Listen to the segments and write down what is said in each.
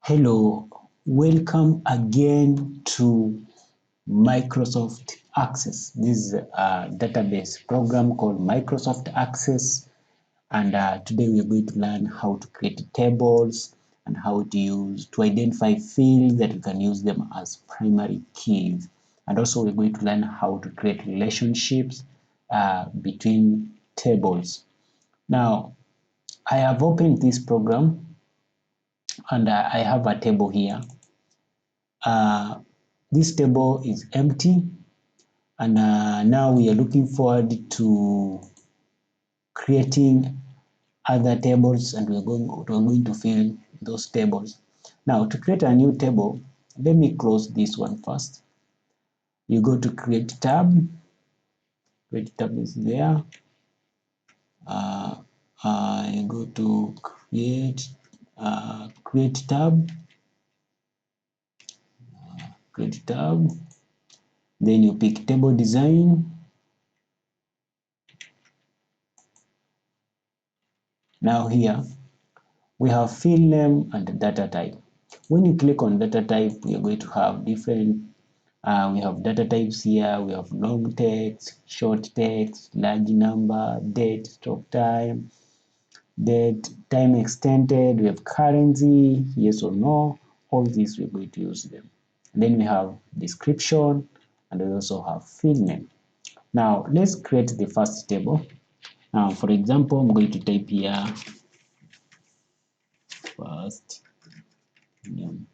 Hello, welcome again to Microsoft Access. This is a database program called Microsoft Access, and today we are going to learn how to create tables and how to identify fields that we can use them as primary keys. And also we're going to learn how to create relationships between tables. Now, I have opened this program and I have a table here. This table is empty, and now we are looking forward to creating other tables, and we're going to fill those tables. Now, to create a new table, let me close this one first. You go to create tab is there. You go to create tab, then you pick table design. Now here we have field name and data type. When you click on data type, we are going to have different, we have data types here. We have long text, short text, large number, date, stop time, date, time extended. We have currency, yes or no. All these we're going to use them. Then we have description, and we also have field name. Now let's create the first table. Now, for example, I'm going to type here first name.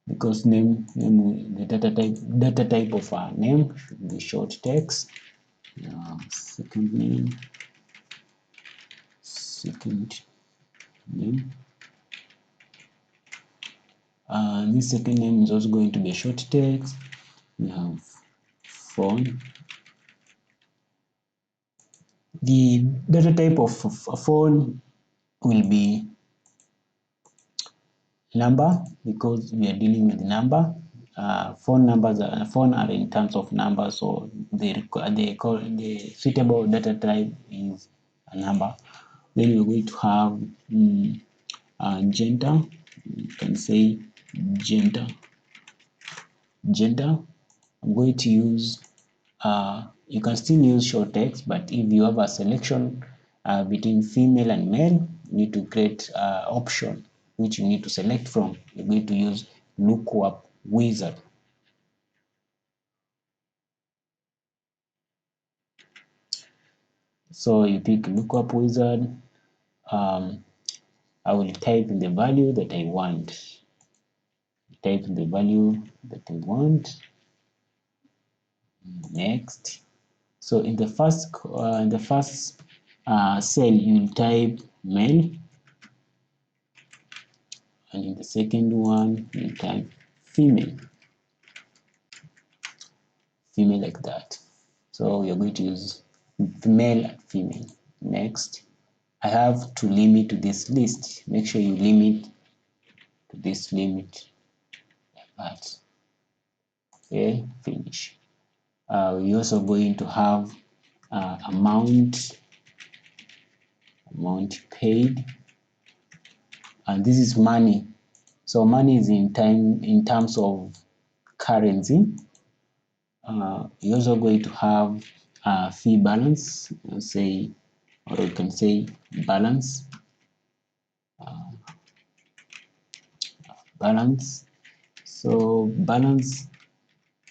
Because name the data type of our name should be short text. Second name. This second name is also going to be short text. We have phone. The data type of a phone will be number, because we are dealing with number. Phone are in terms of numbers, so the suitable data type is a number. Then we're going to have gender. You can say gender. I'm going to use, you can still use short text, but if you have a selection between female and male, you need to create option which you need to select from. You're going to use lookup wizard. So you pick lookup wizard. I will type in the value that I want. Next. So in the first cell, you type male, and in the second one, you type female. Like that. So you're going to use male and female. Next, I have to limit to this list. Make sure you limit to this limit like that. Okay, finish. We're also going to have amount paid, and this is money. So money is in terms of currency. You're also going to have fee balance, say, or you can say balance. So balance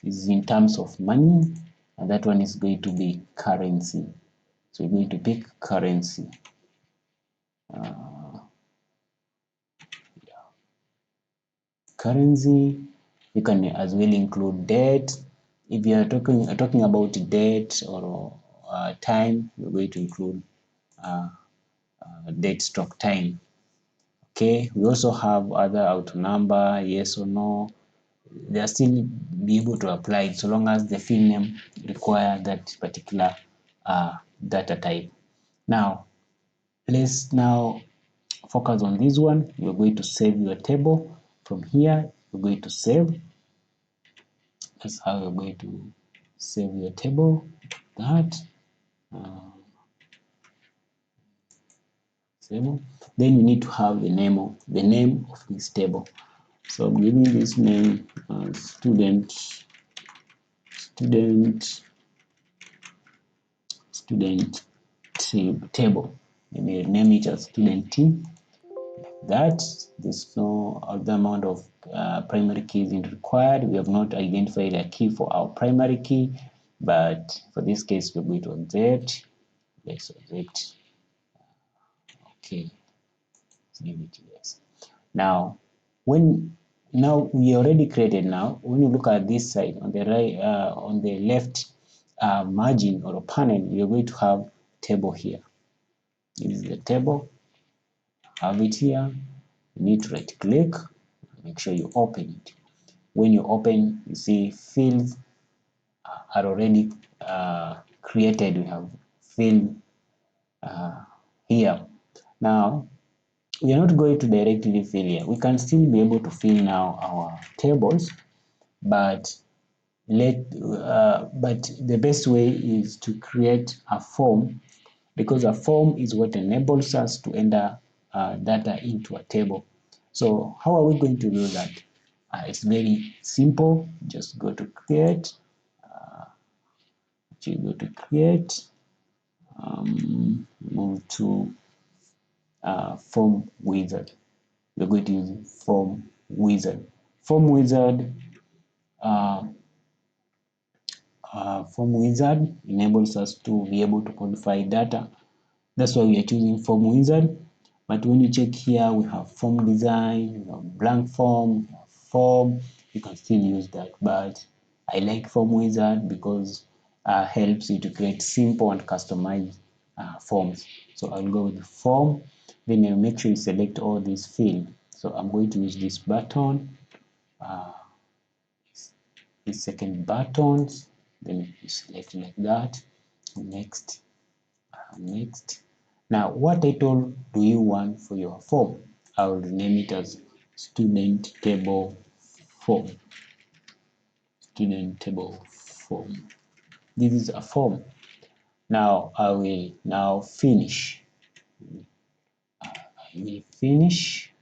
is in terms of money, and that one is going to be currency. So you're going to pick currency. Currency, you can as well include date. If you are talking about date or time, you're going to include date stroke time. Okay, we also have other auto number, yes or no. They are still be able to apply it so long as the field name require that particular data type. Now, let's now focus on this one. You're going to save your table. From here, you're going to save. That's how you're going to save your table. That. table. Then you need to have the name of this table. So I'm giving this name student table. Maybe name it as student team. That there's no other amount of primary keys required. We have not identified a key for our primary key, but for this case we're going to accept. Let's accept. Okay, leave it yes. Now we already created. Now when you look at this side on the right, on the left margin or panel, you're going to have table here. This is the table. Have it here. You need to right click, make sure you open it. When you open, you see fields are already created. We have field here. Now we are not going to directly fill here. We can still be able to fill now our tables, but the best way is to create a form, because a form is what enables us to enter data into a table. So how are we going to do that? It's very simple. Just go to create. Move to form wizard. We're going to use form wizard. Form wizard enables us to be able to modify data. That's why we are choosing form wizard. But when you check here, we have form design, we have blank form, we have form. You can still use that, but I like form wizard because helps you to create simple and customized forms. So I'll go with form. Then I'll make sure you select all these fields. So I'm going to use this button, this second buttons. Then you select like that. Next, next. Now, what title do you want for your form? I will rename it as student table form. Student table form. This is a form. Now I will now finish. I will finish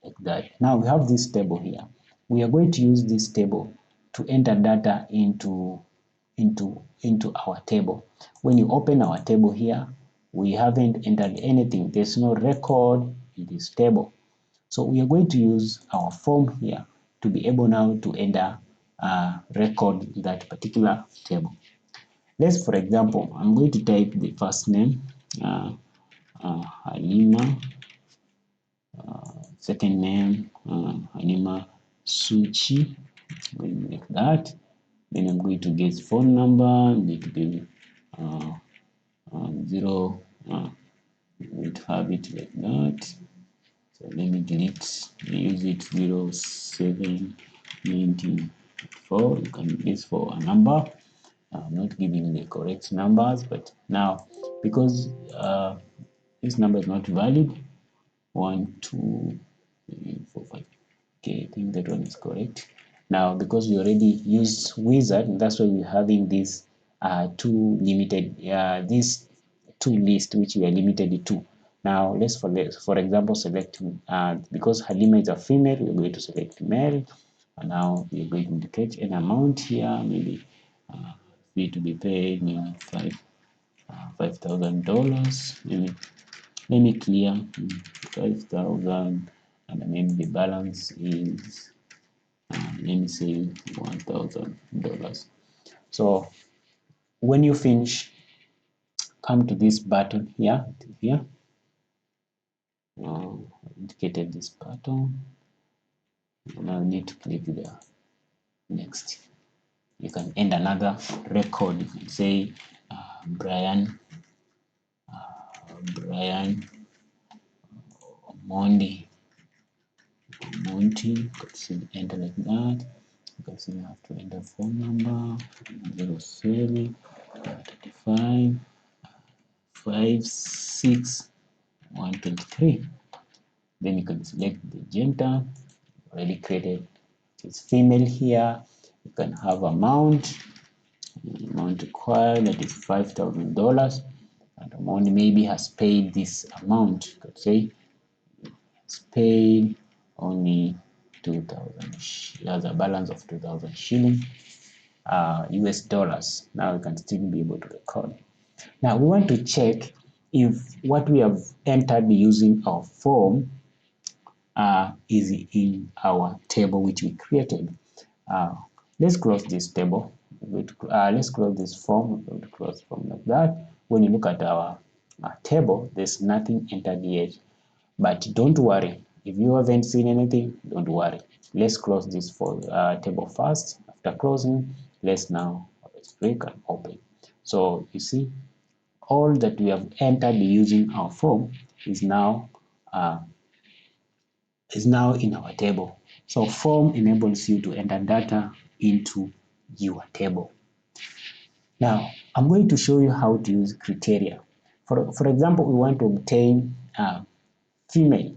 like that. Now we have this table here. We are going to use this table to enter data into our table. When you open our table here, we haven't entered anything. There's no record in this table. So we are going to use our form here to be able now to enter record in that particular table. Let's, for example, I'm going to type the first name, Halima, second name, Halima Suchi, like that. Then I'm going to get phone number. I'm going to give zero. I'm going to have it like that. So let me delete. Use it 071994. You can use this for a number. I'm not giving the correct numbers, but now because this number is not valid, 1, 2, 3, 4, 5. Okay, I think that one is correct. Now, because we already used wizard, that's why we're having this two limited, this two list which we are limited to. Now, let's for example select because Halima is a female, we're going to select male, and now we're going to indicate an amount here, maybe fee to be paid, maybe $5,000. Maybe let me clear 5,000, and maybe the balance is let me say $1,000. So when you finish, come to this button here. Indicated this button. Now need to click there. Next. You can end another record. You can say Brian Monty. You can see enter like that. You can see you have to enter phone number 07 35 56 123. Then you can select the gender already created. It's female here. You can have amount required, that is $5,000, amount maybe has paid this amount. Let's say it's paid only 2,000. He has a balance of 2,000 shilling, US dollars. Now we can still be able to record. Now we want to check if what we have entered using our form is in our table which we created. Let's close this table. Let's close this form. We'll close form like that. When you look at our table, there's nothing entered yet. But don't worry. If you haven't seen anything, don't worry. Let's close this table first. After closing, let's now click and open. So you see, all that we have entered using our form is now in our table. So form enables you to enter data into your table. Now, I'm going to show you how to use criteria. For example, we want to obtain female.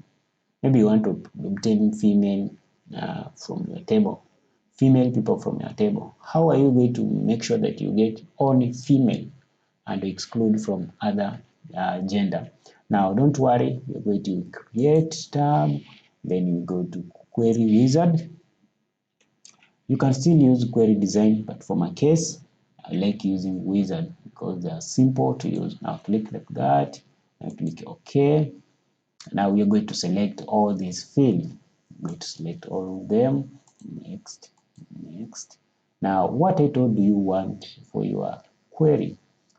Maybe you want to obtain female from your table. Female people from your table. How are you going to make sure that you get only female and exclude from other gender? Now, don't worry. You're going to create tab. Then you go to query wizard. You can still use query design, but for my case, I like using wizard because they are simple to use. Now click like that, and click OK. Now we are going to select all these fields. I'm going to select all of them. Next, next. Now, what title do you want for your query?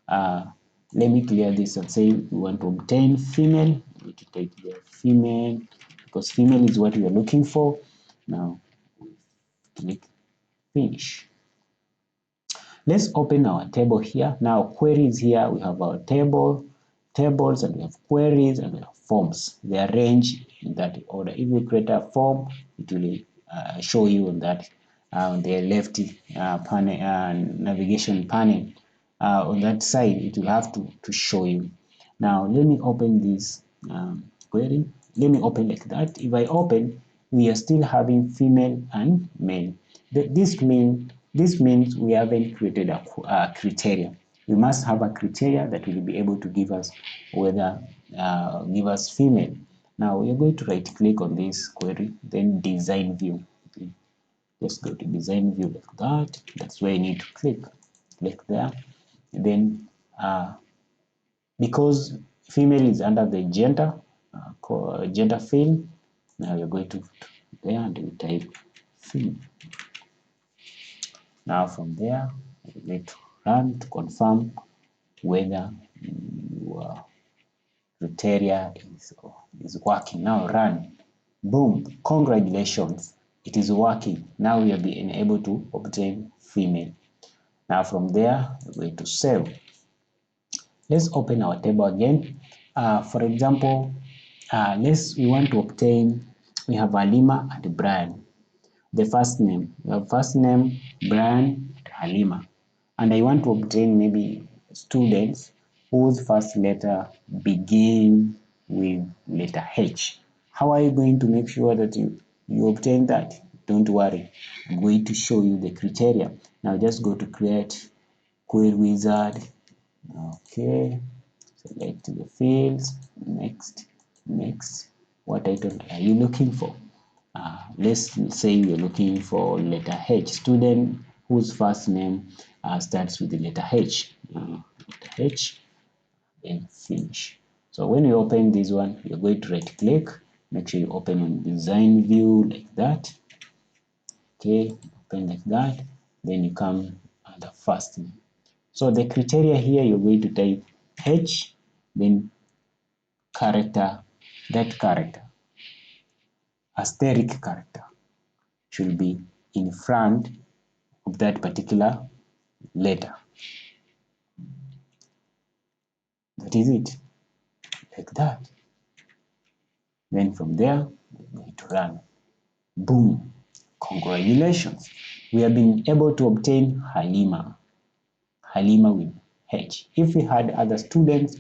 Let me clear this and say we want to obtain female. I'm going to type the female because female is what we are looking for. Now, click finish. Let's open our table here. Now queries here, we have our tables, and we have queries, and we have forms. They are arranged in that order. If you create a form, it will show you on that on the left panel, navigation panel. On that side, it will have to show you. Now let me open this query. Let me open like that. If I open, we are still having female and male. This means we haven't created a criteria. We must have a criteria that will be able to give us give us female. Now we are going to right click on this query, then design view. Just go to design view like that. That's where you need to click there. And then because female is under the gender field, now you're going to there and you type female. Now from there, you need to run to confirm whether your criteria is working. Now run. Boom. Congratulations. It is working. Now we have been able to obtain female. Now from there, we're going to save. Let's open our table again. For example, we want to obtain, we have Halima and Brian. The first name, we have first name, Brian, Halima. And I want to obtain maybe students whose first letter begin with letter H. How are you going to make sure that you obtain that? Don't worry. I'm going to show you the criteria. Now just go to create query wizard. Okay. Select the fields. Next. Next. What title are you looking for? Let's say you're looking for letter H, student whose first name starts with the letter H. Letter H, then finish. So when you open this one, you're going to right click, make sure you open on design view like that. Okay, open like that, then you come under first name. So the criteria here, you're going to type H, then character, that character, asterisk character should be in front of that particular letter. That is it, like that. Then from there, we're going to run. Boom, congratulations. We have been able to obtain Halima with H. If we had other students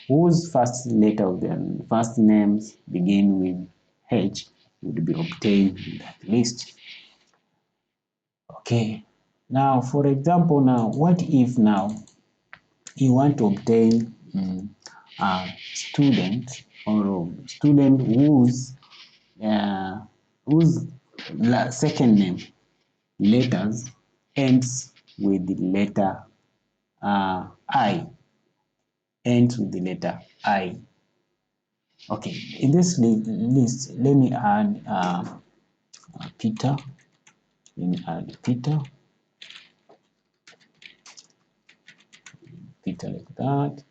whose first letter of their first names begin with H, would be obtained in that list. Okay, now for example, now what if now you want to obtain student or student whose second name letters ends with the letter I. Ends with the letter I. Okay, in this list, let me add Peter. Let me add Peter. Peter like that.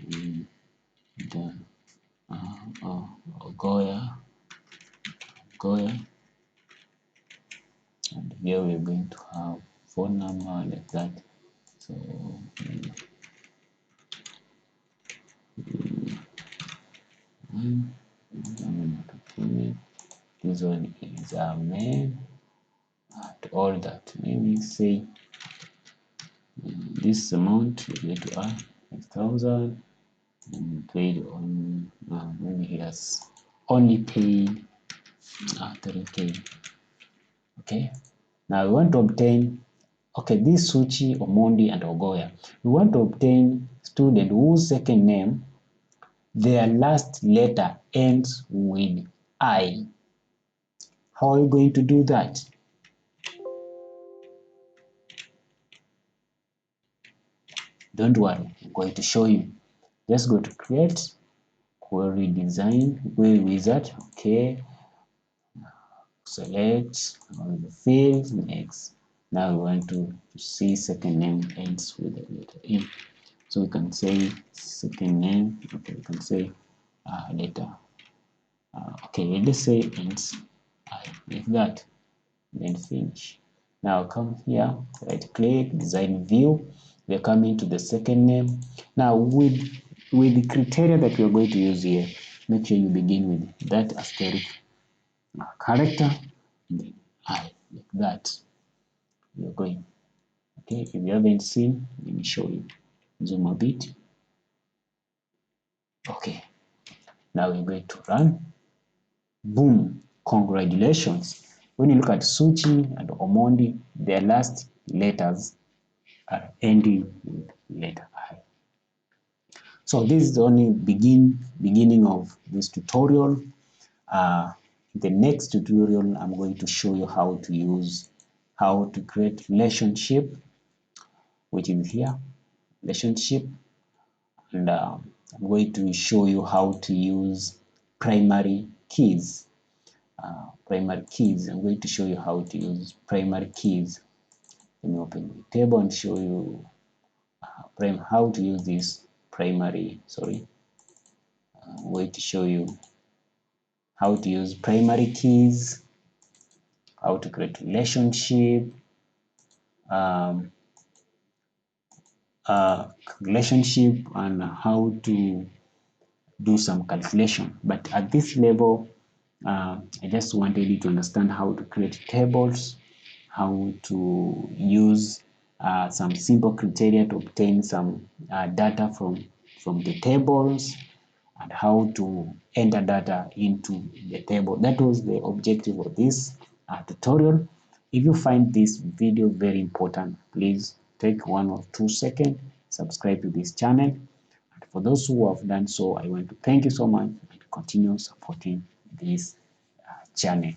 Then Goya. And here we're going to have phone number like that. So this one is a mail and all that. Maybe say this amount you get to earn 5,000 and paid on maybe he has only paid 3K. Okay, now we want to obtain this Suchi, Omondi, and Ogoya. We want to obtain student whose second name, their last letter ends with I. How are you going to do that? Don't worry, I'm going to show you. Just go to create, query design, query wizard, okay. Select all the fields, next. Now we want to see second name ends with the letter E. So we can say second name, okay, we can say letter. Okay, let's say ends I, like that, then finish. Now come here, right click, design view. We're coming to the second name. Now with the criteria that we're going to use here, make sure you begin with that asterisk character, then I, like that. You're going. Okay, if you haven't seen, let me show you. Zoom a bit. Okay, now we're going to run. Boom, congratulations. When you look at Suchi and Omondi, their last letters are ending with letter I. So this is the only beginning of this tutorial. The next tutorial, I'm going to show you how to create relationship, which is here, relationship, and I'm going to show you how to use primary keys. I'm going to show you how to use primary keys. Let me open the table and show you how to use this primary. I'm going to show you how to use primary keys, how to create relationship, and how to do some calculation. But at this level, I just wanted you to understand how to create tables, how to use some simple criteria to obtain some data from the tables, and how to enter data into the table. That was the objective of this tutorial. If you find this video very important, please take 1 or 2 seconds, subscribe to this channel. And for those who have done so, I want to thank you so much and continue supporting this channel.